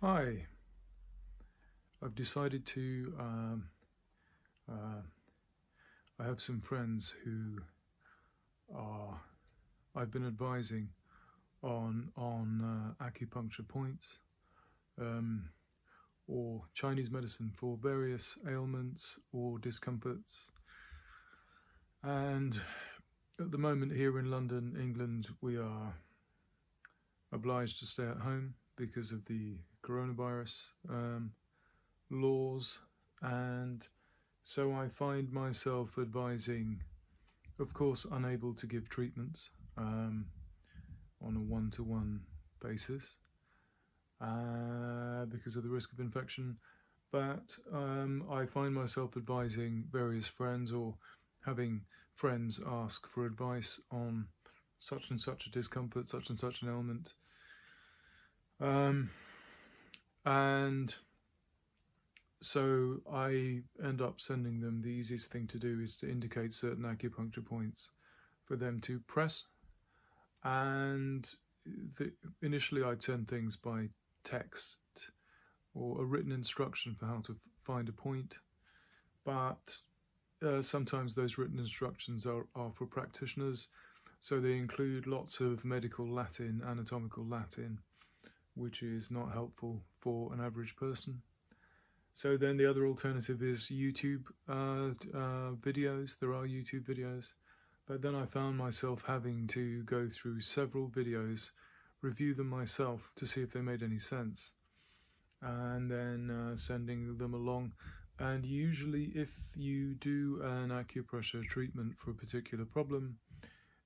Hi, I've decided to, I have some friends who are, I've been advising on acupuncture points, or Chinese medicine for various ailments or discomforts. And at the moment here in London, England, we are obliged to stay at home because of the coronavirus laws, and so I find myself advising, of course unable to give treatments on a one-to-one basis because of the risk of infection, but I find myself advising various friends or having friends ask for advice on such and such a discomfort, such and such an ailment, and so I end up sending them. The easiest thing to do is to indicate certain acupuncture points for them to press, and initially I'd send things by text or a written instruction for how to find a point, but sometimes those written instructions are for practitioners, so they include lots of medical Latin, anatomical Latin, which is not helpful for an average person. So then the other alternative is YouTube videos. There are YouTube videos, but then I found myself having to go through several videos, review them myself to see if they made any sense, and then sending them along. And usually if you do an acupressure treatment for a particular problem,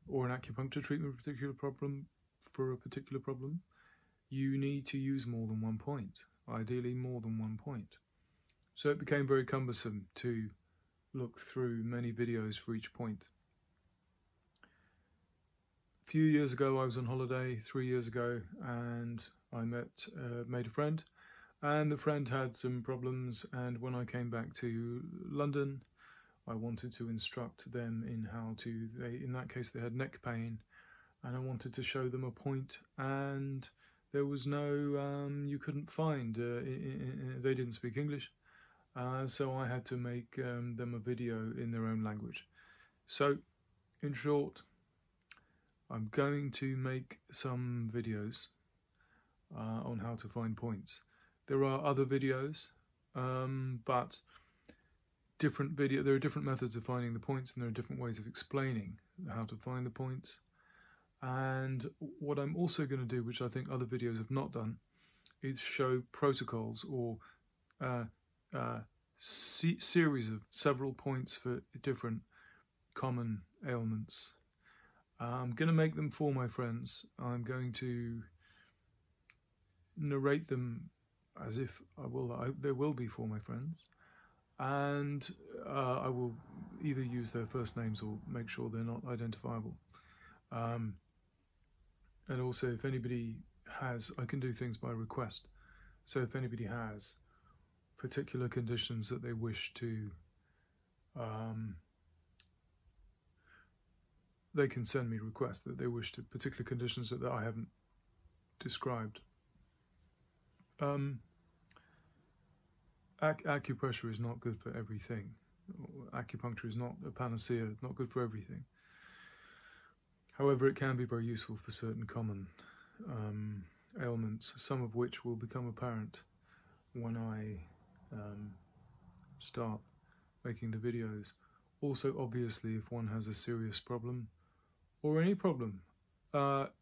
or an acupuncture treatment for a particular problem, you need to use more than one point, ideally more than one point. So it became very cumbersome to look through many videos for each point. A few years ago I was on holiday, 3 years ago, and I made a friend, and the friend had some problems, and when I came back to London I wanted to instruct them in how to, in that case they had neck pain, and I wanted to show them a point, and there was no, you couldn't find, they didn't speak English. So I had to make them a video in their own language. So, in short, I'm going to make some videos on how to find points. There are other videos, but there are different methods of finding the points, and there are different ways of explaining how to find the points. And what I'm also going to do, which I think other videos have not done, is show protocols or series of several points for different common ailments. I'm going to make them for my friends. I'm going to narrate them as if they will be for my friends, and I will either use their first names or make sure they're not identifiable. And also, if anybody has, I can do things by request. So if anybody has particular conditions that they wish to, they can send me requests that they wish to, particular conditions that I haven't described. Acupressure is not good for everything. Acupuncture is not a panacea, it's not good for everything. However, it can be very useful for certain common ailments, some of which will become apparent when I start making the videos. Also, obviously, if one has a serious problem or any problem,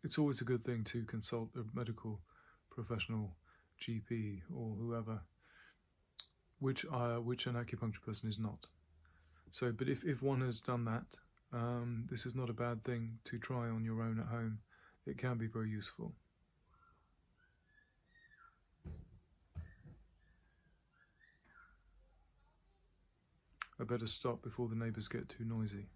it's always a good thing to consult a medical professional, GP or whoever, which an acupuncture person is not. So, but if one has done that, this is not a bad thing to try on your own at home. It can be very useful. I better stop before the neighbours get too noisy.